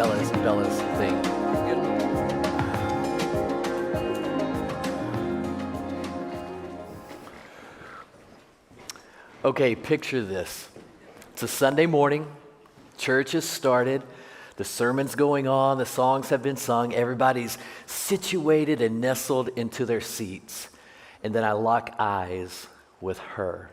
Bella's thing. Okay, picture this. It's a Sunday morning. Church has started. The sermon's going on. The songs have been sung. Everybody's situated and nestled into their seats. And then I lock eyes with her.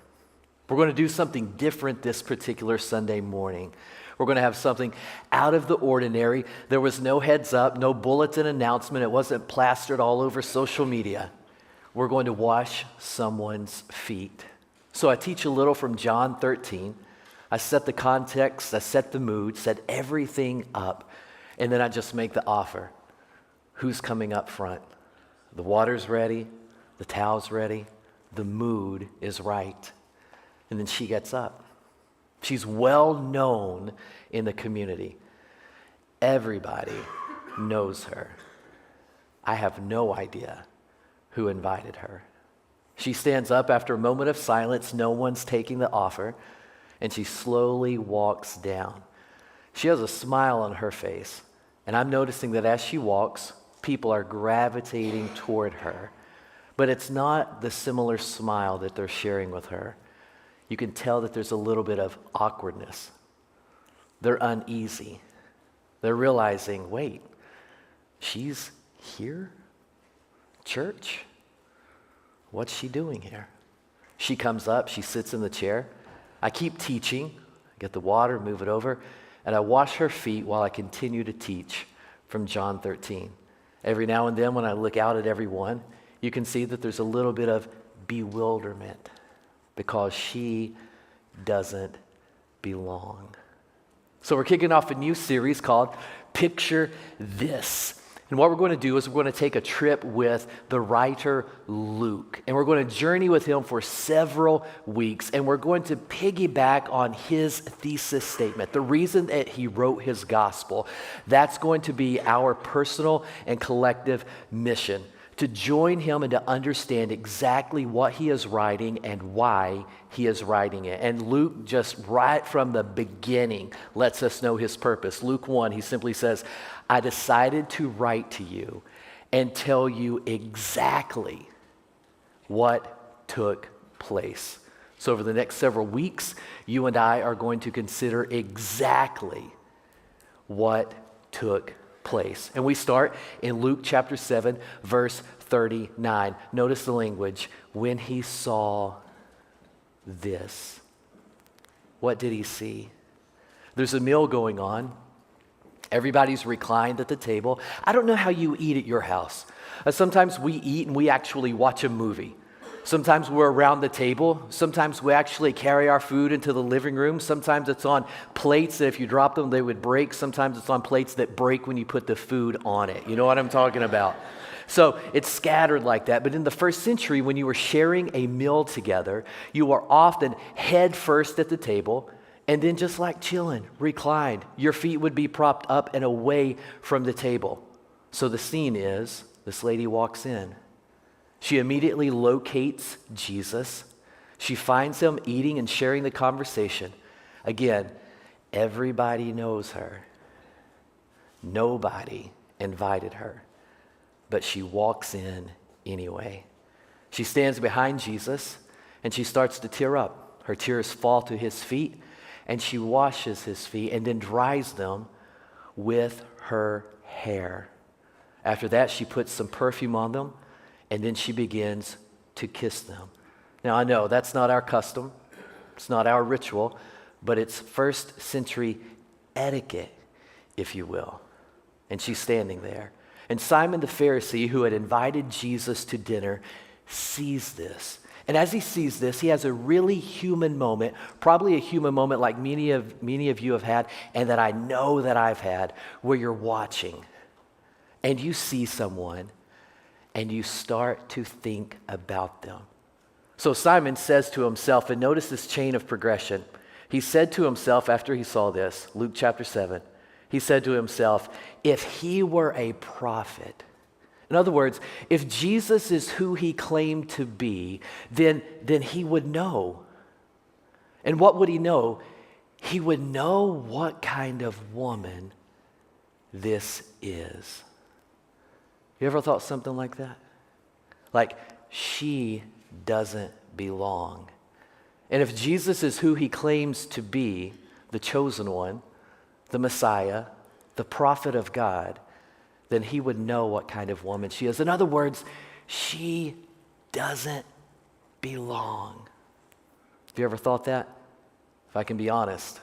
We're going to do something different this particular Sunday morning. We're going to have something out of the ordinary. There was no heads up, no bulletin announcement. It wasn't plastered all over social media. We're going to wash someone's feet. So I teach a little from John 13. I set the context, I set the mood, set everything up, and then I just make the offer. Who's coming up front? The water's ready, the towel's ready, the mood is right. And then she gets up. She's well known in the community. Everybody knows her. I have no idea who invited her. She stands up after a moment of silence. No one's taking the offer. And she slowly walks down. She has a smile on her face. And I'm noticing that as she walks, people are gravitating toward her. But it's not the similar smile that they're sharing with her. You can tell that there's a little bit of awkwardness. They're uneasy. They're realizing, wait, she's here? Church? What's she doing here? She comes up, she sits in the chair. I keep teaching, get the water, move it over, and I wash her feet while I continue to teach from John 13. Every now and then when I look out at everyone, you can see that there's a little bit of bewilderment because she doesn't belong. So we're kicking off a new series called Picture This. And what we're going to do is we're going to take a trip with the writer Luke. And we're going to journey with him for several weeks. And we're going to piggyback on his thesis statement, the reason that he wrote his gospel. That's going to be our personal and collective mission, to join him and to understand exactly what he is writing and why he is writing it. And Luke, just right from the beginning, lets us know his purpose. Luke 1, he simply says, I decided to write to you and tell you exactly what took place. So over the next several weeks, you and I are going to consider exactly what took place. And we start in Luke chapter 7, verse 39. Notice the language. When he saw this, what did he see? There's a meal going on. Everybody's reclined at the table. I don't know how you eat at your house. Sometimes we eat and we actually watch a movie. Sometimes we're around the table. Sometimes we actually carry our food into the living room. Sometimes it's on plates that if you drop them, they would break. Sometimes it's on plates that break when you put the food on it. You know what I'm talking about? So it's scattered like that. But in the first century, when you were sharing a meal together, you were often head first at the table, and then just like chilling, reclined. Your feet would be propped up and away from the table. So the scene is, this lady walks in. She immediately locates Jesus. She finds him eating and sharing the conversation. Again, everybody knows her. Nobody invited her, but she walks in anyway. She stands behind Jesus and she starts to tear up. Her tears fall to his feet and she washes his feet and then dries them with her hair. After that, she puts some perfume on them. And then she begins to kiss them. Now, I know that's not our custom. It's not our ritual, but it's first century etiquette, if you will. And she's standing there. And Simon the Pharisee, who had invited Jesus to dinner, sees this. And as he sees this, he has a really human moment, probably a human moment like many of you have had, and that I know that I've had, where you're watching and you see someone and you start to think about them. So Simon says to himself, and notice this chain of progression. He said to himself after he saw this, Luke chapter 7, he said to himself, if he were a prophet, in other words, if Jesus is who he claimed to be, then he would know. And what would he know? He would know what kind of woman this is. You ever thought something like that? Like, she doesn't belong. And if Jesus is who he claims to be, the chosen one, the Messiah, the prophet of God, then he would know what kind of woman she is. In other words, she doesn't belong. Have you ever thought that? If I can be honest,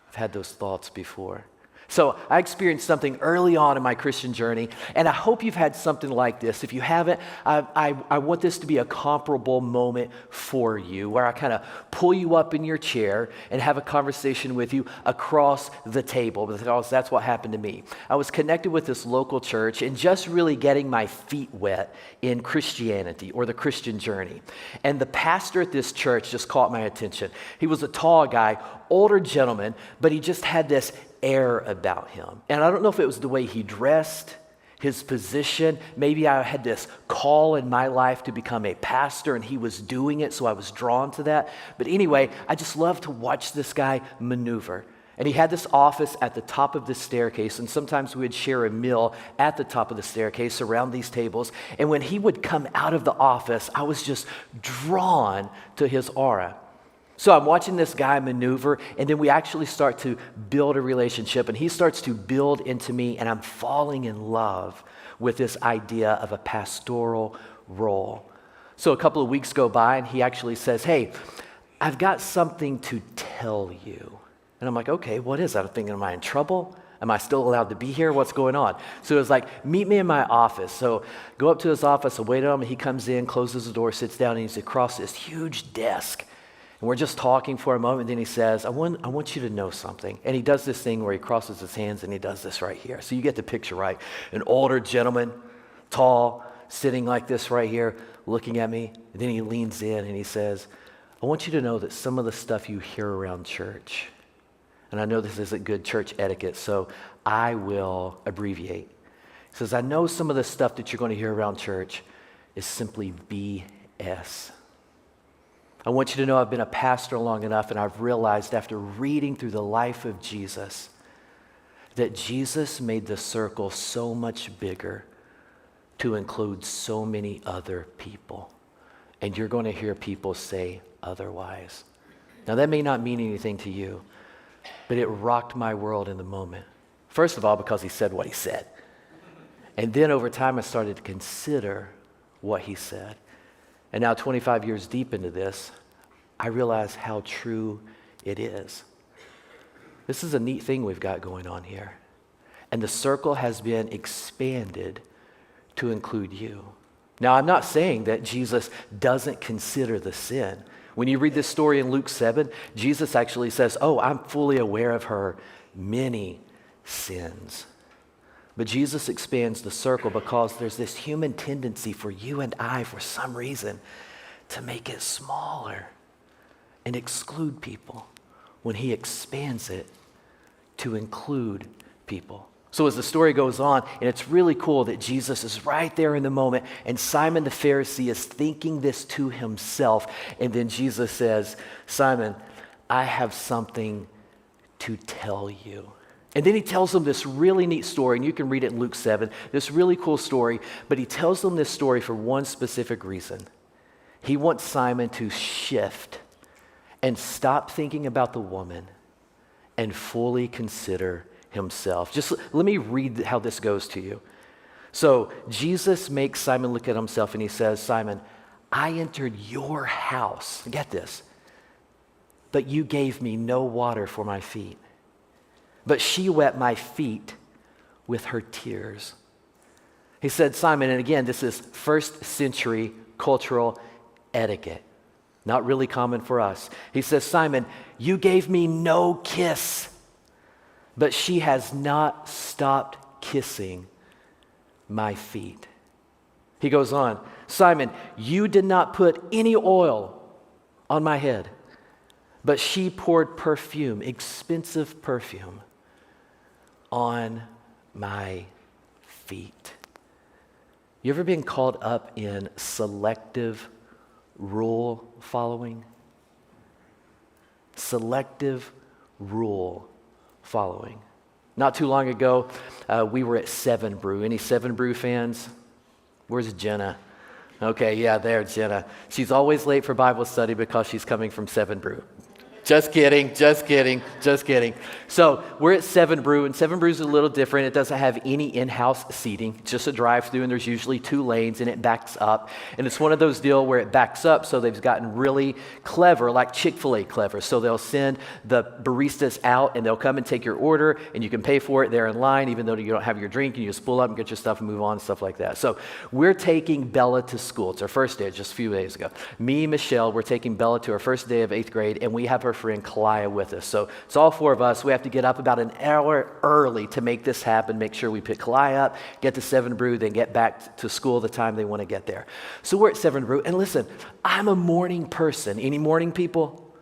I've had those thoughts before. So I experienced something early on in my Christian journey, and I hope you've had something like this. If you haven't, I want this to be a comparable moment for you, where I kind of pull you up in your chair and have a conversation with you across the table, because that's what happened to me. I was connected with this local church and just really getting my feet wet in Christianity or the Christian journey. And the pastor at this church just caught my attention. He was a tall guy, older gentleman, but he just had this air about him. And I don't know if it was the way he dressed, his position. Maybe I had this call in my life to become a pastor and he was doing it, so I was drawn to that. But anyway, I just loved to watch this guy maneuver. And he had this office at the top of the staircase, and sometimes we would share a meal at the top of the staircase around these tables. And when he would come out of the office, I was just drawn to his aura. So I'm watching this guy maneuver, and then we actually start to build a relationship, and he starts to build into me, and I'm falling in love with this idea of a pastoral role. So a couple of weeks go by, and he actually says, "Hey, I've got something to tell you." And I'm like, "Okay, what is that?" I'm thinking, am I in trouble? Am I still allowed to be here? What's going on? So it was like, meet me in my office. So go up to his office, I wait on him, and he comes in, closes the door, sits down, and he's across this huge desk. And we're just talking for a moment, and then he says, I want you to know something. And he does this thing where he crosses his hands, and he does this right here. So you get the picture, right? An older gentleman, tall, sitting like this right here, looking at me. And then he leans in, and he says, I want you to know that some of the stuff you hear around church, and I know this isn't good church etiquette, so I will abbreviate. He says, I know some of the stuff that you're going to hear around church is simply BS. I want you to know I've been a pastor long enough, and I've realized after reading through the life of Jesus that Jesus made the circle so much bigger to include so many other people. And you're going to hear people say otherwise. Now that may not mean anything to you, but it rocked my world in the moment. First of all, because he said what he said. And then over time, I started to consider what he said. And now 25 years deep into this, I realize how true it is. This is a neat thing we've got going on here. And the circle has been expanded to include you. Now, I'm not saying that Jesus doesn't consider the sin. When you read this story in Luke 7, Jesus actually says, I'm fully aware of her many sins. But Jesus expands the circle because there's this human tendency for you and I, for some reason, to make it smaller and exclude people when he expands it to include people. So as the story goes on, and it's really cool that Jesus is right there in the moment, and Simon the Pharisee is thinking this to himself, and then Jesus says, Simon, I have something to tell you. And then he tells them this really neat story, and you can read it in Luke 7, this really cool story, but he tells them this story for one specific reason. He wants Simon to shift and stop thinking about the woman and fully consider himself. Just let me read how this goes to you. So Jesus makes Simon look at himself, and he says, Simon, I entered your house, get this, but you gave me no water for my feet. But she wet my feet with her tears. He said, Simon, and again, this is first century cultural etiquette, not really common for us. He says, Simon, you gave me no kiss, but she has not stopped kissing my feet. He goes on, Simon, you did not put any oil on my head, but she poured perfume, expensive perfume, on my feet. You ever been caught up in selective rule following? Selective rule following. Not too long ago, we were at Seven Brew. Any Seven Brew fans? Where's Jenna? Okay, yeah, there's Jenna. She's always late for Bible study because she's coming from Seven Brew. Just kidding, just kidding, just kidding. So we're at Seven Brew, and Seven Brew is a little different. It doesn't have any in-house seating, it's just a drive-through, and there's usually 2 lanes, and it backs up. And it's one of those deals where it backs up, so they've gotten really clever, like Chick-fil-A clever. So they'll send the baristas out, and they'll come and take your order, and you can pay for it there in line, even though you don't have your drink, and you just pull up and get your stuff and move on and stuff like that. So we're taking Bella to school. It's our first day, just a few days ago. Me, Michelle, we're taking Bella to her first day of 8th grade, and we have her friend Kalaya with us. So it's all 4 of us. We have to get up about an hour early to make this happen, make sure we pick Kalaya up, get to Seven Brew, then get back to school the time they want to get there. So we're at Seven Brew, and listen, I'm a morning person. Any morning people?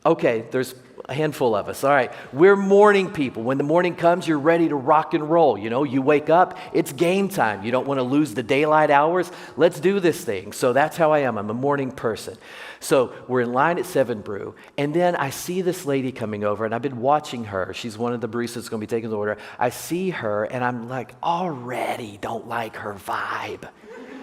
Okay, there's a handful of us. All right, we're morning people. When the morning comes, you're ready to rock and roll. You know, you wake up, it's game time. You don't want to lose the daylight hours. Let's do this thing. So that's how I am. I'm a morning person. So we're in line at Seven Brew, and then I see this lady coming over, and I've been watching her. She's one of the baristas that's going to be taking the order. I see her, and I'm like, already don't like her vibe.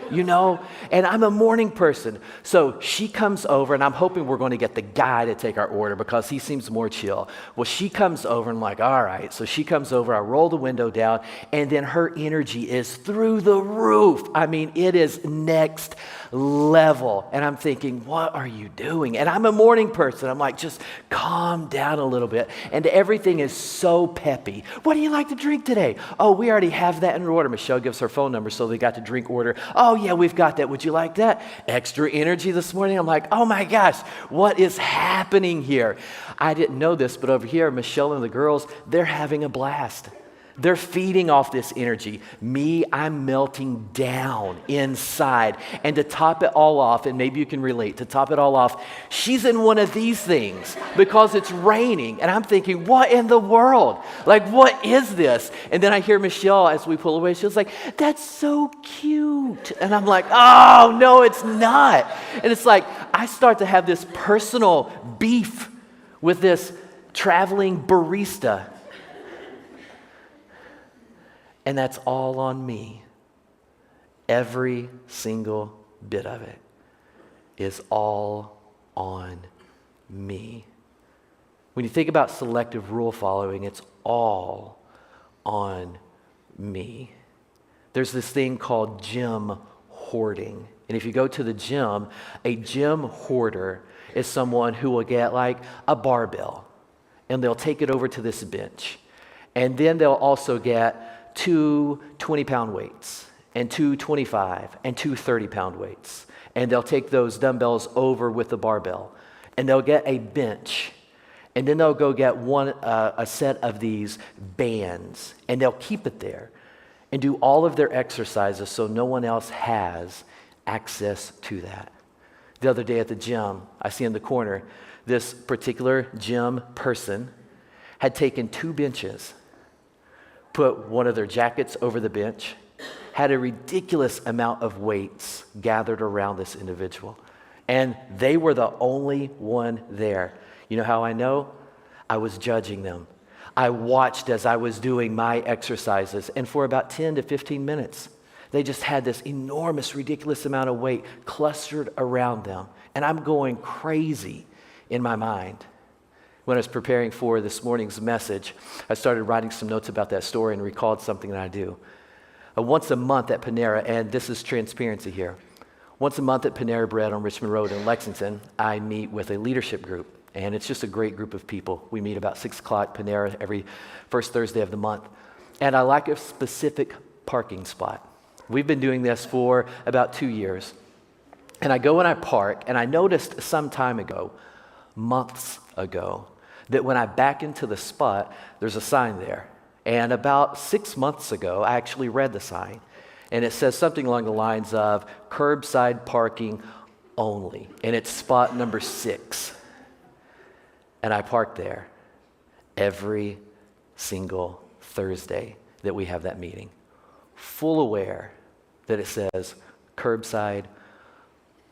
You know, and I'm a morning person. So she comes over, and I'm hoping we're going to get the guy to take our order because he seems more chill. Well, she comes over, and I'm like, all right. So she comes over, I roll the window down, and then her energy is through the roof. I mean, it is next level. And I'm thinking, what are you doing? And I'm a morning person. I'm like, just calm down a little bit. And everything is so peppy. What do you like to drink today? Oh, we already have that in your order. Michelle gives her phone number, so they got the drink order. Oh, yeah, we've got that. Would you like that? Extra energy this morning. I'm like, oh my gosh, what is happening here? I didn't know this, but over here, Michelle and the girls, they're having a blast. They're feeding off this energy. Me, I'm melting down inside. And to top it all off, and maybe you can relate, to top it all off, she's in one of these things because it's raining. And I'm thinking, what in the world? Like, what is this? And then I hear Michelle, as we pull away, she was like, that's so cute. And I'm like, oh, no, it's not. And it's like, I start to have this personal beef with this traveling barista. And that's all on me. Every single bit of it is all on me. When you think about selective rule following, it's all on me. There's this thing called gym hoarding. And if you go to the gym, a gym hoarder is someone who will get like a barbell, and they'll take it over to this bench. And then they'll also get 2 20-pound weights, and 2 25, and 2 30-pound weights. And they'll take those dumbbells over with the barbell, and they'll get a bench, and then they'll go get a set of these bands, and they'll keep it there and do all of their exercises so no one else has access to that. The other day at the gym, I see in the corner, this particular gym person had taken 2 benches, put one of their jackets over the bench, had a ridiculous amount of weights gathered around this individual. And they were the only one there. You know how I know? I was judging them. I watched as I was doing my exercises, and for about 10 to 15 minutes, they just had this enormous, ridiculous amount of weight clustered around them. And I'm going crazy in my mind. When I was preparing for this morning's message, I started writing some notes about that story and recalled something that I do. Once a month at Panera, and this is transparency here, once a month at Panera Bread on Richmond Road in Lexington, I meet with a leadership group, and it's just a great group of people. We meet about 6 o'clock Panera every first Thursday of the month, and I like a specific parking spot. We've been doing this for about 2 years, and I go and I park, and I noticed some time ago, months ago, that when I back into the spot, there's a sign there. And about 6 months ago, I actually read the sign. And it says something along the lines of curbside parking only. And it's spot number 6. And I park there every single Thursday that we have that meeting, full aware that it says curbside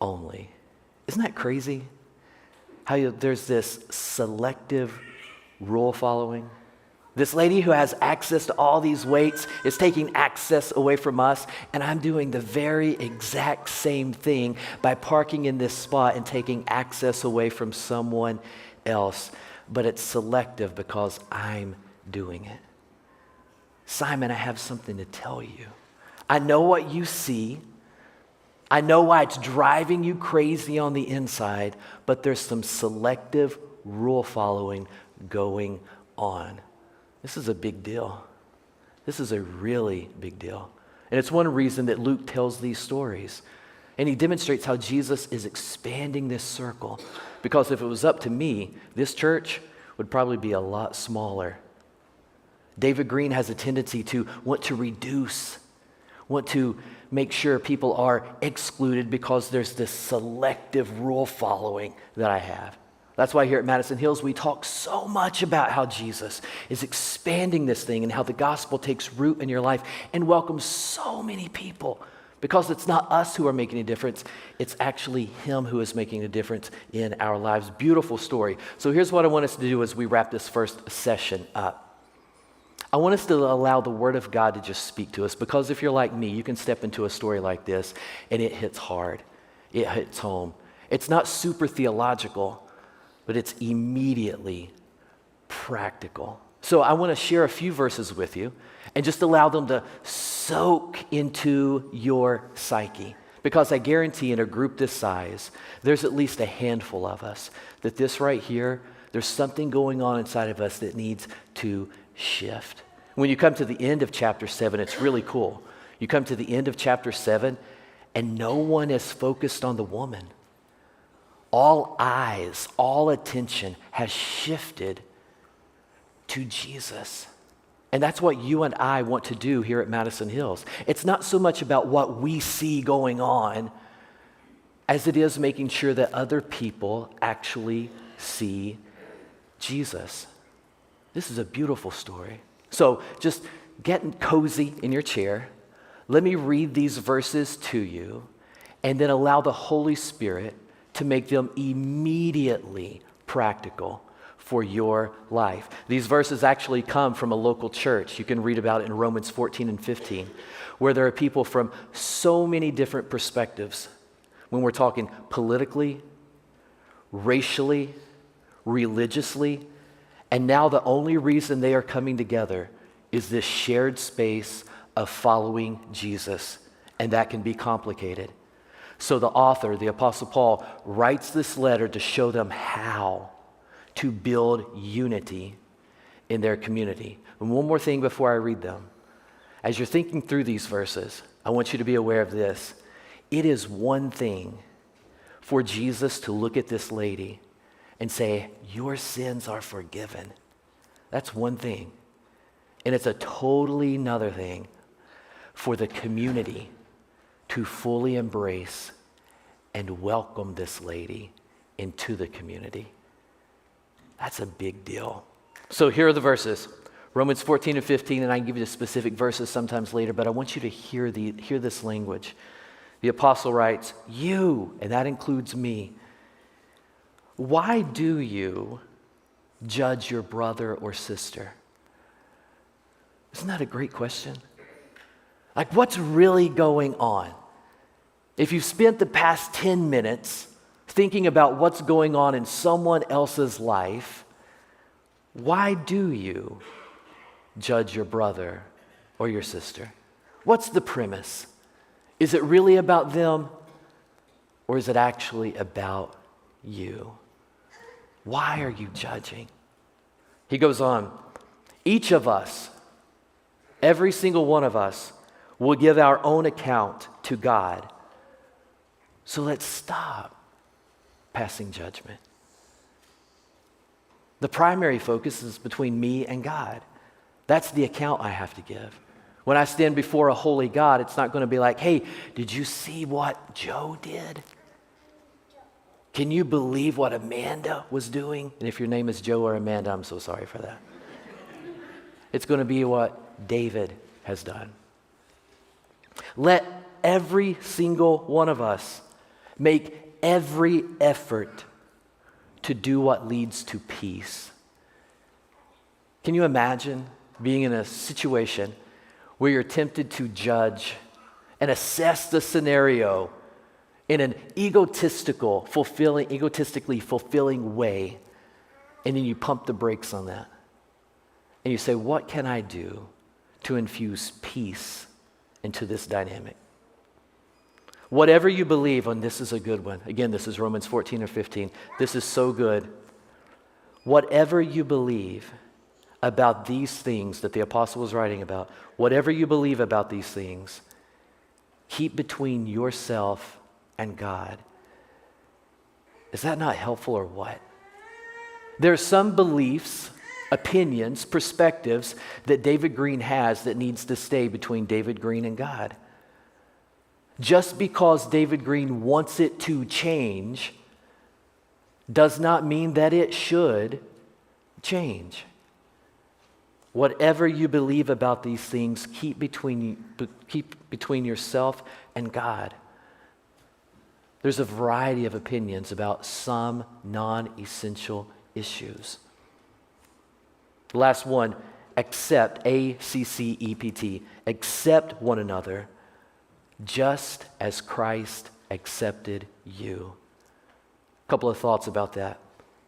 only. Isn't that crazy? How there's this selective rule following. This lady who has access to all these weights is taking access away from us, and I'm doing the very exact same thing by parking in this spot and taking access away from someone else. But it's selective because I'm doing it. Simon, I have something to tell you. I know what you see. I know why it's driving you crazy on the inside, but there's some selective rule following going on. This is a big deal. This is a really big deal. And it's one reason that Luke tells these stories. And he demonstrates how Jesus is expanding this circle. Because if it was up to me, this church would probably be a lot smaller. David Green has a tendency to want to reduce, want to make sure people are excluded because there's this selective rule following that I have. That's why here at Madison Hills, we talk so much about how Jesus is expanding this thing and how the gospel takes root in your life and welcomes so many people. Because it's not us who are making a difference, it's actually him who is making a difference in our lives. Beautiful story. So here's what I want us to do as we wrap this first session up. I want us to allow the Word of God to just speak to us, because if you're like me, you can step into a story like this and it hits hard. It hits home. It's not super theological, but it's immediately practical. So I want to share a few verses with you and just allow them to soak into your psyche. Because I guarantee in a group this size, there's at least a handful of us that this right here, there's something going on inside of us that needs to shift. When you come to the end of chapter 7, it's really cool. You come to the end of chapter 7, and no one is focused on the woman. All eyes, all attention has shifted to Jesus. And that's what you and I want to do here at Madison Hills. It's not so much about what we see going on as it is making sure that other people actually see Jesus. This is a beautiful story. So just get cozy in your chair. Let me read these verses to you and then allow the Holy Spirit to make them immediately practical for your life. These verses actually come from a local church. You can read about it in Romans 14 and 15, where there are people from so many different perspectives. When we're talking politically, racially, religiously, and now the only reason they are coming together is this shared space of following Jesus, and that can be complicated. So the author, the Apostle Paul, writes this letter to show them how to build unity in their community. And one more thing before I read them. As you're thinking through these verses, I want you to be aware of this. It is one thing for Jesus to look at this lady and say, your sins are forgiven. That's one thing. And it's a totally another thing for the community to fully embrace and welcome this lady into the community. That's a big deal. So here are the verses. Romans 14 and 15, and I can give you the specific verses sometimes later, but I want you to hear this language. The apostle writes, you, and that includes me, why do you judge your brother or sister? Isn't that a great question? Like, what's really going on? If you've spent the past 10 minutes thinking about what's going on in someone else's life, why do you judge your brother or your sister? What's the premise? Is it really about them, or is it actually about you? Why are you judging? He goes on, each of us, every single one of us, will give our own account to God. So let's stop passing judgment. The primary focus is between me and God. That's the account I have to give. When I stand before a holy God, it's not going to be like, hey, did you see what Joe did? Can you believe what Amanda was doing? And if your name is Joe or Amanda, I'm so sorry for that. It's going to be what David has done. Let every single one of us make every effort to do what leads to peace. Can you imagine being in a situation where you're tempted to judge and assess the scenario in an egotistically fulfilling way, and then you pump the brakes on that? And you say, what can I do to infuse peace into this dynamic? Whatever you believe, and this is a good one. Again, this is Romans 14 or 15. This is so good. Whatever you believe about these things that the apostle was writing about, whatever you believe about these things, keep between yourself and God. Is that not helpful or what? There are some beliefs, opinions, perspectives that David Green has that needs to stay between David Green and God. Just because David Green wants it to change does not mean that it should change. Whatever you believe about these things, keep between yourself and God. There's a variety of opinions about some non-essential issues. The last one, accept, A-C-C-E-P-T, accept one another just as Christ accepted you. A couple of thoughts about that.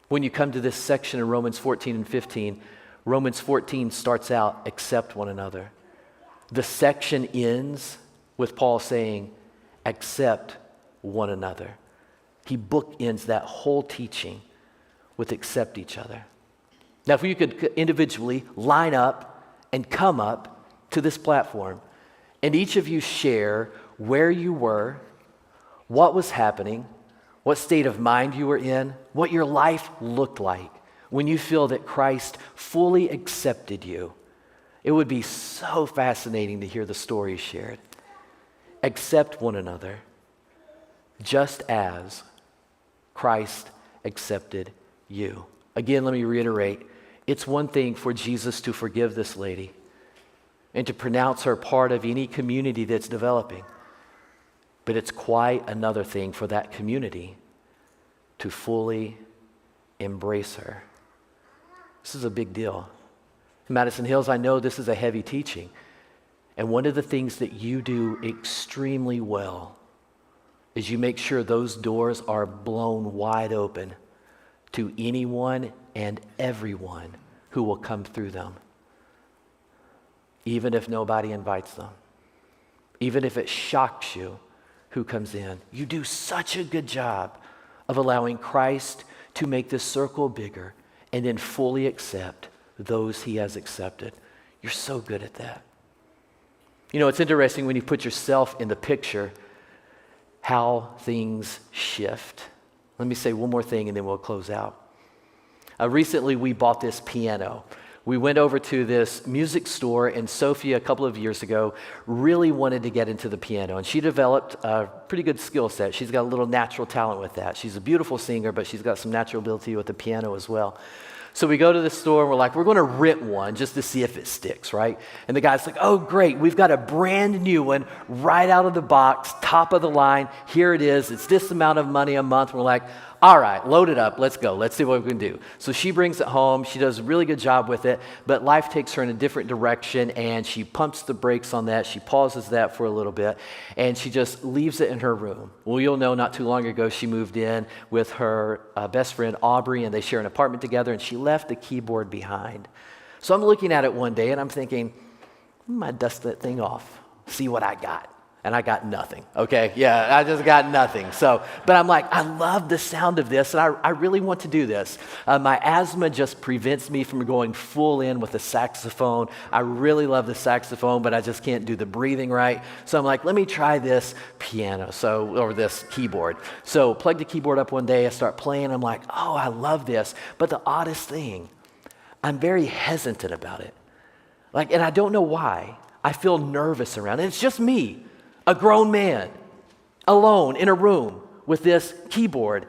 When you come to this section in Romans 14 and 15, Romans 14 starts out, accept one another. The section ends with Paul saying, accept one another. He bookends that whole teaching with accept each other. Now, if you could individually line up and come up to this platform, and each of you share where you were, what was happening, what state of mind you were in, what your life looked like when you feel that Christ fully accepted you. It would be so fascinating to hear the stories shared. Accept one another just as Christ accepted you. Again, let me reiterate, it's one thing for Jesus to forgive this lady and to pronounce her part of any community that's developing. But it's quite another thing for that community to fully embrace her. This is a big deal. Madison Hills, I know this is a heavy teaching. And one of the things that you do extremely well is you make sure those doors are blown wide open to anyone and everyone who will come through them. Even if nobody invites them. Even if it shocks you who comes in. You do such a good job of allowing Christ to make this circle bigger and then fully accept those he has accepted. You're so good at that. You know, it's interesting when you put yourself in the picture, how things shift. Let me say one more thing and then we'll close out. Recently, we bought this piano. We went over to this music store, and Sophia, a couple of years ago, really wanted to get into the piano, and she developed a pretty good skill set. She's got a little natural talent with that. She's a beautiful singer, but she's got some natural ability with the piano as well. So we go to the store, and we're like, we're going to rent one just to see if it sticks, right? And the guy's like, oh, great, we've got a brand new one right out of the box, top of the line. Here it is. It's this amount of money a month. We're like, all right, load it up. Let's go. Let's see what we can do. So she brings it home. She does a really good job with it, but life takes her in a different direction, and she pumps the brakes on that. She pauses that for a little bit, and she just leaves it in her room. Well, you'll know not too long ago she moved in with her best friend, Aubrey, and they share an apartment together, and she left the keyboard behind. So I'm looking at it one day, and I'm thinking, I might dust that thing off, see what I got. And I got nothing, okay? Yeah, I just got nothing. So, but I'm like, I love the sound of this, and I really want to do this. My asthma just prevents me from going full in with the saxophone. I really love the saxophone, but I just can't do the breathing right. So I'm like, let me try this piano, or this keyboard. So plug the keyboard up one day, I start playing, I'm like, oh, I love this. But the oddest thing, I'm very hesitant about it. And I don't know why. I feel nervous around it. It's just me. A grown man, alone in a room with this keyboard,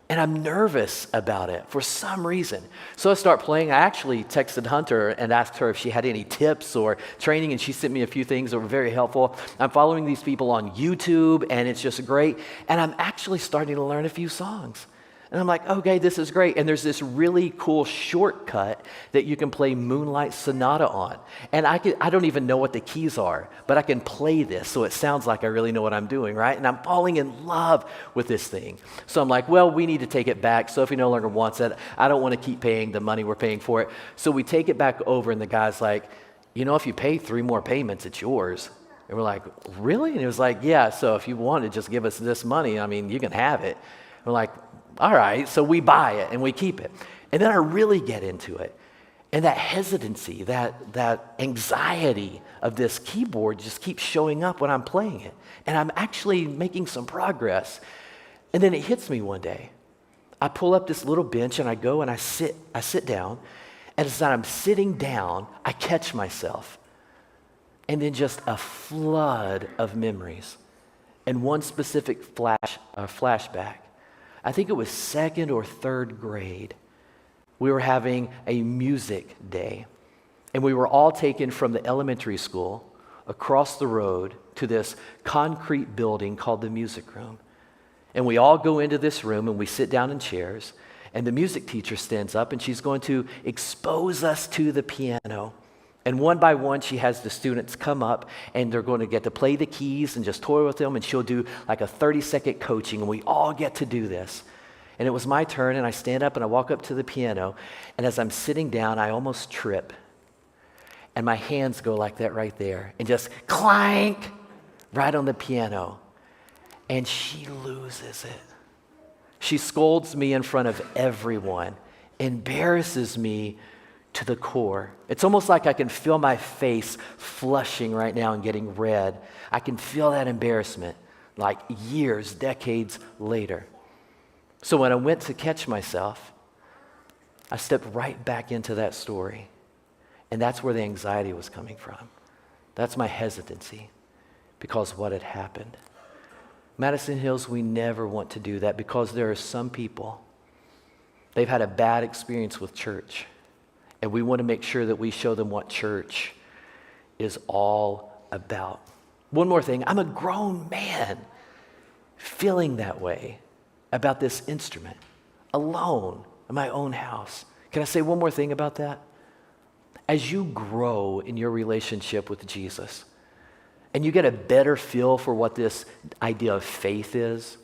and I'm nervous about it for some reason. So I start playing. I actually texted Hunter and asked her if she had any tips or training, and she sent me a few things that were very helpful. I'm following these people on YouTube, and it's just great. And I'm actually starting to learn a few songs. And I'm like, okay, this is great. And there's this really cool shortcut that you can play Moonlight Sonata on. And I don't even know what the keys are, but I can play this so it sounds like I really know what I'm doing, right? And I'm falling in love with this thing. So I'm like, well, we need to take it back. Sophie no longer wants it. I don't want to keep paying the money we're paying for it. So we take it back over, and the guy's like, if you pay 3 more payments, it's yours. And we're like, really? And he was like, yeah, so if you want to just give us this money, you can have it. And we're like, all right, so we buy it and we keep it. And then I really get into it. And that hesitancy, that anxiety of this keyboard just keeps showing up when I'm playing it. And I'm actually making some progress. And then it hits me one day. I pull up this little bench and I go and I sit down. And as I'm sitting down, I catch myself. And then just a flood of memories. And one specific flashback. I think it was 2nd or 3rd grade. We were having a music day. And we were all taken from the elementary school across the road to this concrete building called the music room. And we all go into this room and we sit down in chairs. And the music teacher stands up and she's going to expose us to the piano. And one by one, she has the students come up and they're going to get to play the keys and just toy with them. And she'll do like a 30-second coaching and we all get to do this. And it was my turn and I stand up and I walk up to the piano. And as I'm sitting down, I almost trip. And my hands go like that right there and just clank right on the piano. And she loses it. She scolds me in front of everyone, embarrasses me to the core. It's almost like I can feel my face flushing right now and getting red. I can feel that embarrassment like years, decades later. So when I went to catch myself, I stepped right back into that story. And that's where the anxiety was coming from. That's my hesitancy because what had happened. Madison Hills, we never want to do that because there are some people, they've had a bad experience with church. And we want to make sure that we show them what church is all about. One more thing, I'm a grown man feeling that way about this instrument, alone in my own house. Can I say one more thing about that? As you grow in your relationship with Jesus, and you get a better feel for what this idea of faith is,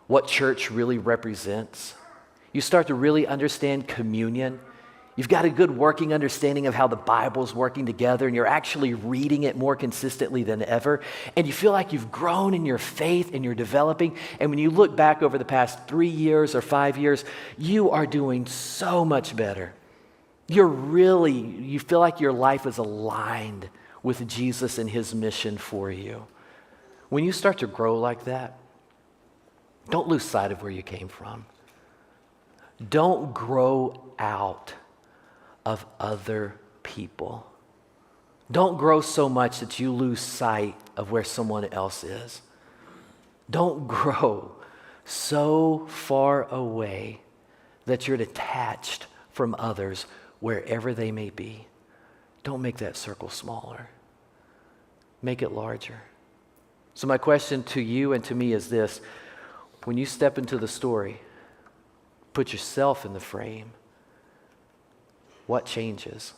what church really represents, you start to really understand communion. You've got a good working understanding of how the Bible's working together, and you're actually reading it more consistently than ever. And you feel like you've grown in your faith and you're developing. And when you look back over the past 3 years or 5 years, you are doing so much better. You feel like your life is aligned with Jesus and his mission for you. When you start to grow like that, don't lose sight of where you came from. Don't grow out of other people. Don't grow so much that you lose sight of where someone else is. Don't grow so far away that you're detached from others wherever they may be. Don't make that circle smaller. Make it larger. So my question to you and to me is this: when you step into the story, put yourself in the frame. What changes?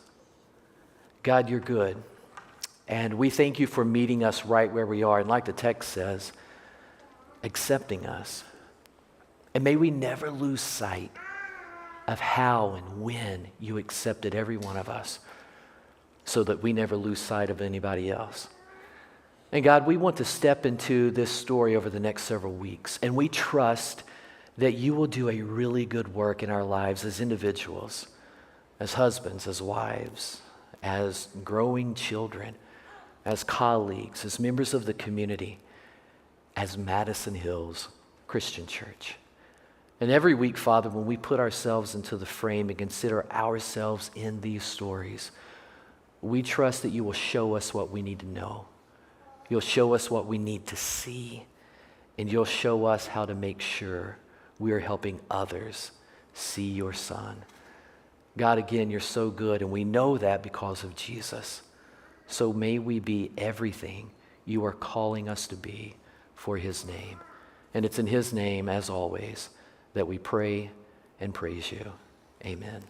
God, you're good. And we thank you for meeting us right where we are. And like the text says, accepting us. And may we never lose sight of how and when you accepted every one of us so that we never lose sight of anybody else. And God, we want to step into this story over the next several weeks. And we trust that you will do a really good work in our lives as individuals, as husbands, as wives, as growing children, as colleagues, as members of the community, as Madison Hills Christian Church. And every week, Father, when we put ourselves into the frame and consider ourselves in these stories, we trust that you will show us what we need to know. You'll show us what we need to see, and you'll show us how to make sure we are helping others see your Son. God, again, you're so good, and we know that because of Jesus. So may we be everything you are calling us to be for his name. And it's in his name, as always, that we pray and praise you. Amen.